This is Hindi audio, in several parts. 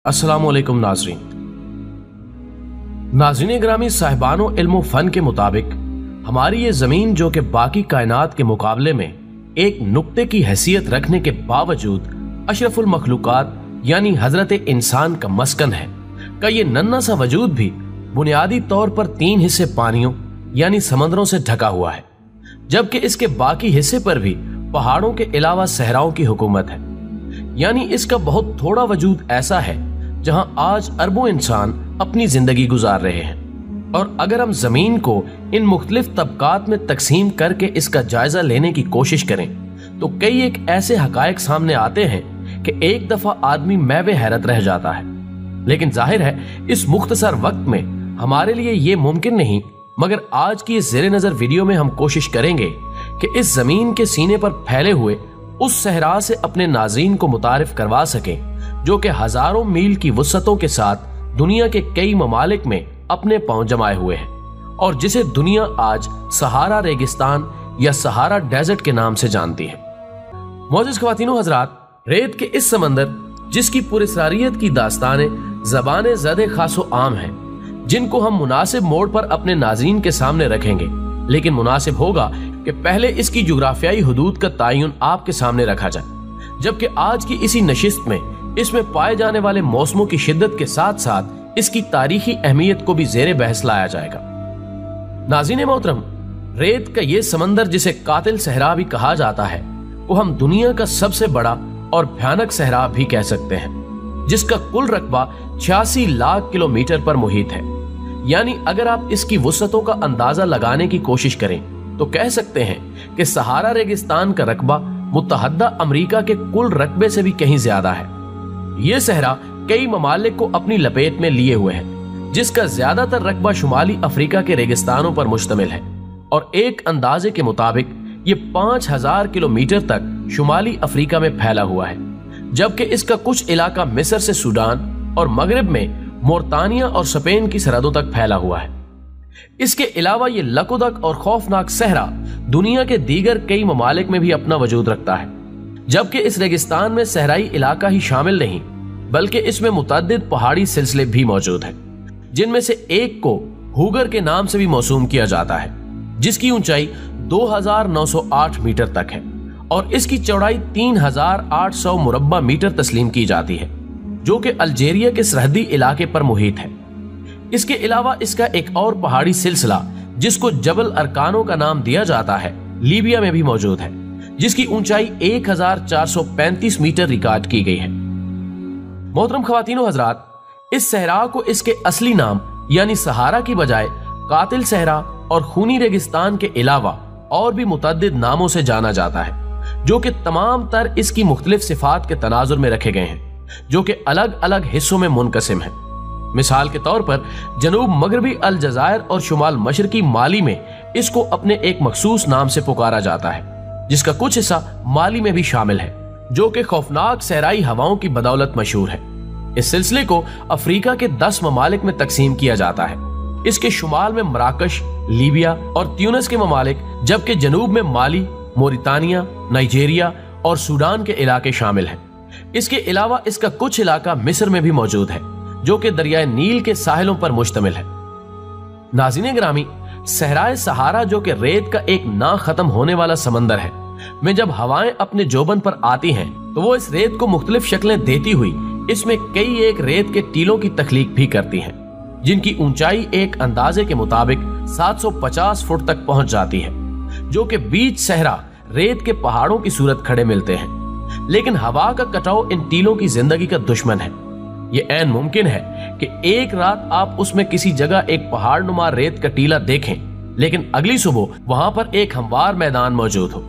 अस्सलामुअलैकुम नाजरीन। नाजरीन ग्रामी, साहिबानो इल्मो फन के मुताबिक हमारी ये जमीन जो कि बाकी कायनात के मुकाबले में एक नुक्ते की हैसियत रखने के बावजूद अशरफुल मखलूकात यानी हजरत इंसान का मस्कन है, का ये नन्हा सा वजूद भी बुनियादी तौर पर 3 हिस्से पानियों यानी समंदरों से ढका हुआ है, जबकि इसके बाकी हिस्से पर भी पहाड़ों के अलावा सहराओं की हुकूमत है। यानी इसका बहुत थोड़ा वजूद ऐसा है जहां आज अरबों इंसान अपनी जिंदगी गुजार रहे हैं। और अगर हम जमीन को इन मुख्तलिफ तबकात में तकसीम करके इसका जायजा लेने की कोशिश करें तो कई एक ऐसे हकायक सामने आते हैं कि एक दफा आदमी मैवे हैरत रह जाता है। लेकिन जाहिर है इस मुख्तसर वक्त में हमारे लिए ये मुमकिन नहीं, मगर आज की इस ज़ेरे नजर वीडियो में हम कोशिश करेंगे कि इस जमीन के सीने पर फैले हुए उस सहरा से अपने नाज़रीन को मुतारिफ करवा सकें जो कि हजारों मील की वुसअतों के साथ दुनिया के कई ममालिक में अपने पांव जमाए हुए है और जिसे दुनिया आज सहारा रेगिस्तान या सहारा डेजर्ट के नाम से जानती है। मौजूद ख्वातीनो हजरात, रेत के इस समंदर जिसकी पुरस्कारियत की दास्तानें ज़बाने ज़दे खासो आम हैं, जिनको हम मुनासिब मोड़ पर अपने नाज़रीन के सामने रखेंगे, लेकिन मुनासिब होगा कि पहले इसकी जुग्राफियाई हुदूद का तायुन आपके सामने रखा जाए, जबकि आज की इसी नशिस्त में इसमें पाए जाने वाले मौसमों की शिद्दत के साथ साथ इसकी तारीखी अहमियत को भी ज़ेरे बहस लाया जाएगा। नाज़रीन मोहतरम, रेत का ये समंदर जिसे कातिल सहरा भी कहा जाता है वो हम दुनिया का सबसे बड़ा और भयानक सहरा भी कह सकते हैं, जिसका कुल रकबा 86 लाख किलोमीटर पर मुहित है। यानी अगर आप इसकी वुसअतों का अंदाजा लगाने की कोशिश करें तो कह सकते हैं कि सहारा रेगिस्तान का रकबा मुत्तहदा अमेरिका के कुल रकबे से भी कहीं ज्यादा है। यह सहरा कई ममालिक को अपनी लपेट में लिए हुए है, जिसका ज्यादातर रकबा शुमाली अफ्रीका के रेगिस्तानों पर मुश्तमिल है और एक अंदाजे के मुताबिक ये 5000 किलोमीटर तक शुमाली अफ्रीका में फैला हुआ है, जबकि इसका कुछ इलाका मिस्र से सूडान और मगरब में मोरतानिया और स्पेन की सरहदों तक फैला हुआ है। इसके अलावा ये लकुदक और खौफनाक सहरा दुनिया के दीगर कई ममालिक में भी अपना वजूद रखता है, जबकि इस रेगिस्तान में सहराई इलाका ही शामिल नहीं बल्कि इसमें मुतअद्दिद पहाड़ी सिलसिले भी मौजूद हैं, जिनमें से एक को हुगर के नाम से भी मौसूम किया जाता है, जिसकी ऊंचाई 2908 मीटर तक है और इसकी चौड़ाई 3800 मुरब्बा मीटर तस्लीम की जाती है, जो कि अल्जीरिया के सरहदी इलाके पर मुहित है। इसके अलावा इसका एक और पहाड़ी सिलसिला जिसको जबल अरकानो का नाम दिया जाता है, लीबिया में भी मौजूद है, जिसकी ऊंचाई 1435 मीटर रिकॉर्ड की गई है। मोहतरम ख्वातीनो हजरात, इस सहरा को इसके असली नाम यानी सहारा की बजाय कातिल सहरा और खूनी रेगिस्तान के अलावा और भी मुतअद्दिद नामों से जाना जाता है, जो कि तमाम तर इसकी मुख्तलिफ सिफात के तनाजुर में रखे गए हैं, जो कि अलग अलग हिस्सों में मुनकसिम है। मिसाल के तौर पर जनूब मगरबी अलजायर और शुमाल मशरकी माली में इसको अपने एक मखसूस नाम से पुकारा जाता है, जिसका कुछ हिस्सा माली में भी शामिल है, जो कि खौफनाक सहराई हवाओं की बदौलत मशहूर है। इस सिलसिले को अफ्रीका के 10 ममालिक में तकसीम किया जाता है। इसके शुमाल में मराकश, लीबिया और ट्यूनिस के ममालिक, जबकि जनूब में माली, मोरितानिया, नाइजीरिया और सूडान के इलाके शामिल हैं। इसके अलावा इसका कुछ इलाका मिस्र में भी मौजूद है, जो कि दरियाए नील के साहिलों पर मुश्तमिल है। नाज़रीन ग्रामी, सहराए सहारा जो कि रेत का एक ना खत्म होने वाला समंदर है, में जब हवाएं अपने जोबन पर आती हैं तो वो इस रेत को मुख्तलिफ शक्लें देती हुई इसमें कई एक रेत के टीलों की तख्लीक भी करती हैं, जिनकी ऊंचाई एक अंदाजे के मुताबिक 750 फुट तक पहुंच जाती है, जो कि बीच सहरा रेत के पहाड़ों की सूरत खड़े मिलते हैं। लेकिन हवा का कटाव इन टीलों की जिंदगी का दुश्मन है। ये ऐन मुमकिन है कि एक रात आप उसमें किसी जगह एक पहाड़ नुमा रेत का टीला देखें, लेकिन अगली सुबह वहां पर एक हमवार मैदान मौजूद हो।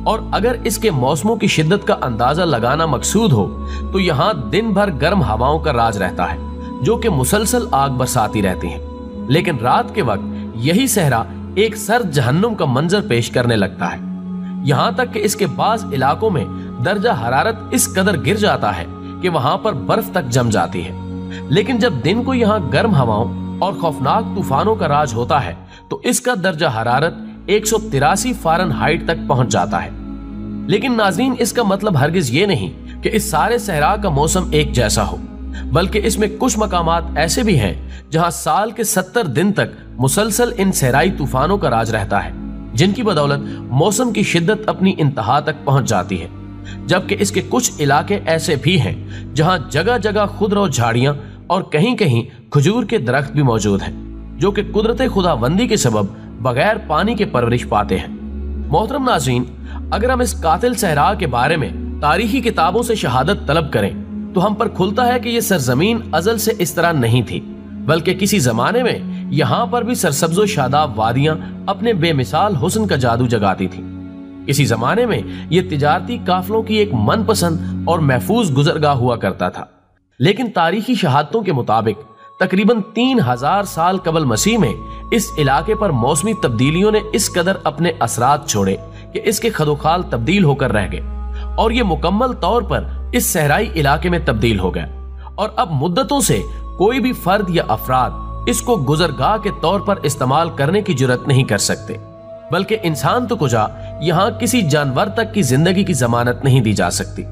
और अगर इसके मौसमों की शिद्दत का अंदाजा लगाना मकसूद हो तो यहाँ दिन भर गर्म हवाओं का राज रहता है, जो कि मुसलसल आग बरसाती रहती हैं। लेकिन रात के वक्त यही सहरा एक सर्द जहन्नुम का मंजर पेश करने लगता है, यहाँ तक कि इसके बाज इलाकों में दर्जा हरारत इस कदर गिर जाता है कि वहां पर बर्फ तक जम जाती है। लेकिन जब दिन को यहाँ गर्म हवाओं और खौफनाक तूफानों का राज होता है तो इसका दर्जा हरारत 183 फ़ारेनहाइट तक पहुंच जाता है। लेकिन नाज़रीन, इसका मतलब हरगिज ये नहीं कि इस सारे सहरा का मौसम एक जैसा हो। बल्कि इसमें कुछ मकामात ऐसे भी हैं जहां साल के 70 दिन तक मुसलसल इन सहराई तूफानों का राज रहता है, जिनकी बदौलत मौसम की शिद्दत अपनी इंतहा तक पहुंच जाती है। जबकि इसके कुछ इलाके ऐसे भी हैं जहां जगह जगह खुदरो झाड़ियां और कहीं कहीं खजूर के दरख्त भी मौजूद हैं, जो कि कुदरत खुदाबंदी के सबब बगैर पानी के परवरिश पाते हैं। मोहतरम नाज़रीन, अगर हम इस कातिल सहरा के बारे में तारीखी किताबों से शहादत तलब करें तो हम पर खुलता है कि यह सरजमीन अजल से इस तरह नहीं थी, बल्कि किसी जमाने में यहाँ पर भी सरसब्जो शादाब वादियां अपने बेमिसाल हुस्न का जादू जगाती थी। किसी जमाने में यह तिजारती काफलों की एक मनपसंद और महफूज गुजरगाह हुआ करता था। लेकिन तारीखी शहादतों के मुताबिक तकरीबन 3000 साल कबल मसीह में इस इलाके पर मौसमी तब्दीलियों ने इस कदर अपने असरात छोड़े कि इसके खदोखाल तब्दील होकर रह गए और ये मुकम्मल तौर पर इस सहराई इलाके में तब्दील हो गया। और अब मुद्दतों से कोई भी फर्द या अफराद इसको गुजरगाह के तौर पर इस्तेमाल करने की जुर्रत नहीं कर सकते, बल्कि इंसान तो कुजा यहाँ किसी जानवर तक की जिंदगी की जमानत नहीं दी जा सकती।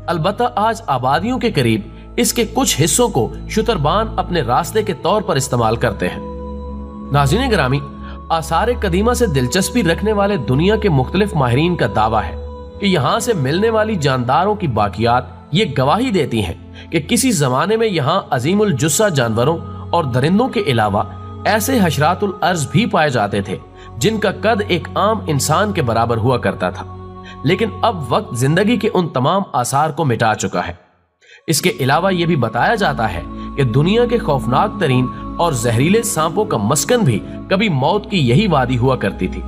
अलबत्ता आज आबादियों के करीब इसके कुछ हिस्सों को शुतरबान अपने रास्ते के तौर पर इस्तेमाल करते हैं। नाज़रीन गिरामी, आसार कदीमा से दिलचस्पी रखने वाले दुनिया के मुख्तलिफ माहिरीन का दावा है कि यहाँ से मिलने वाली जानदारों की बाकियात ये गवाही देती हैं कि किसी जमाने में यहाँ अजीमुल जुस्सा जानवरों और दरिंदों के अलावा ऐसे हशरातुल अर्ज भी पाए जाते थे जिनका कद एक आम इंसान के बराबर हुआ करता था। लेकिन अब वक्त जिंदगी के उन तमाम आसार को मिटा चुका है। इसके अलावा यह भी बताया जाता है कि दुनिया के खौफनाक तरीन और जहरीले सांपों का मस्कन भी कभी मौत की यही वादी हुआ करती थी।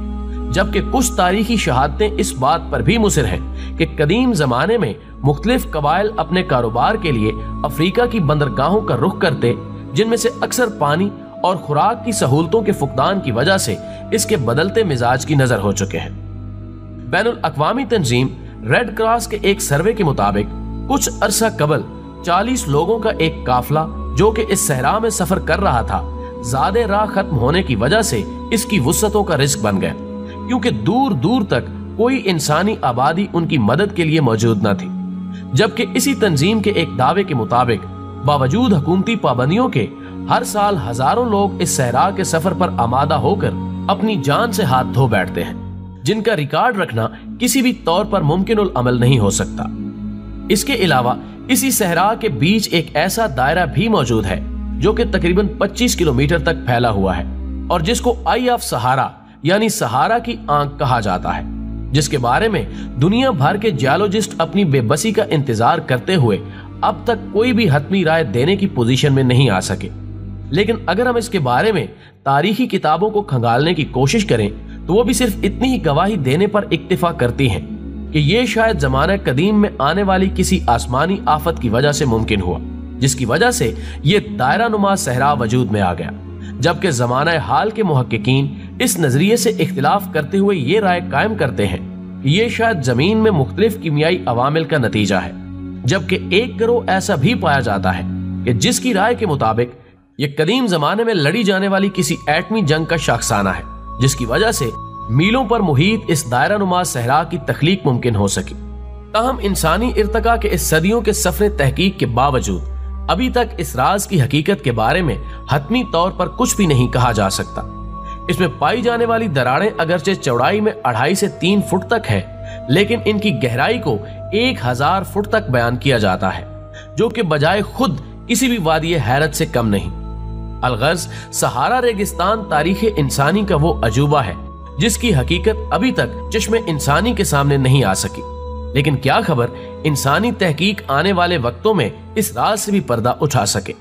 जबकि कुछ तारीखी शहादतें इस बात पर भी मुसिर हैं कि कदीम जमाने में मुख्तलिफ कबाइल अपने कारोबार के लिए अफ्रीका की बंदरगाहों का रुख करते, जिनमें से अक्सर पानी और खुराक की सहूलतों के फुकदान की वजह से इसके बदलते मिजाज की नजर हो चुके हैं। बैनुल अक़वामी तंजीम रेड क्रॉस के एक सर्वे के मुताबिक कुछ अरसा कबल 40 लोगों का एक काफिला जो कि इस सहरा में सफर कर रहा था, ज़्यादा राह खत्म होने की वजह से इसकी वुसअतों का रिस्क बन गया, क्योंकि दूर दूर तक कोई इंसानी आबादी उनकी मदद के लिए मौजूद न थी। जबकि इसी तंजीम के एक दावे के मुताबिक बावजूद हुकूमती पाबंदियों के हर साल हजारों लोग इस सहरा के सफर पर आमादा होकर अपनी जान से हाथ धो बैठते हैं, जिनका रिकॉर्ड रखना किसी भी तौर पर मुमकिनुल अमल नहीं हो सकता। इसके अलावा इसी सहरा के बीच एक ऐसा दायरा भी मौजूद है जो कि तकरीबन 25 किलोमीटर तक फैला हुआ है और जिसको आई ऑफ सहारा यानी सहारा की आंख कहा जाता है, जिसके बारे में दुनिया भर के जियोलॉजिस्ट अपनी बेबसी का इंतजार करते हुए अब तक कोई भी हतमी राय देने की पोजीशन में नहीं आ सके। लेकिन अगर हम इसके बारे में तारीखी किताबों को खंगालने की कोशिश करें तो वो भी सिर्फ इतनी ही गवाही देने पर इक्तिफा करती हैं कि ये शायद जमाना कदीम में आने वाली किसी आसमानी आफत की वजह से मुमकिन हुआ, जिसकी वजह से ये दायरा नुमा सहरा वजूद में आ गया। जबकि जमाना हाल के मुहक्किकीन इस नजरिए से इख्तिलाफ करते हुए ये राय कायम करते हैं कि ये शायद जमीन में मुख्तलिफ कीमियाई अवामिल का नतीजा है। जबकि एक गिरोह ऐसा भी पाया जाता है कि जिसकी राय के मुताबिक ये कदीम जमाने में लड़ी जाने वाली किसी एटमी जंग का शाखसाना है, जिसकी वजह से मीलों पर मुहीत इस दायरा नुमा सहरा की तख्लीक मुमकिन हो सकी। ताहम इंसानी इर्तका के इस सदियों के सफर तहकीक के बावजूद अभी तक इस राज की हकीकत के बारे में हतमी तौर पर कुछ भी नहीं कहा जा सकता। इसमें पाई जाने वाली दरारें अगरचे चौड़ाई में 2.5 से 3 फुट तक है, लेकिन इनकी गहराई को 1000 फुट तक बयान किया जाता है, जो कि बजाय खुद किसी भी वादी हैरत से कम नहीं। अलगर्ज सहारा रेगिस्तान तारीख इंसानी का वो अजूबा है जिसकी हकीकत अभी तक चश्मे इंसानी के सामने नहीं आ सकी। लेकिन क्या खबर इंसानी तहकीक आने वाले वक्तों में इस राज से भी पर्दा उठा सके।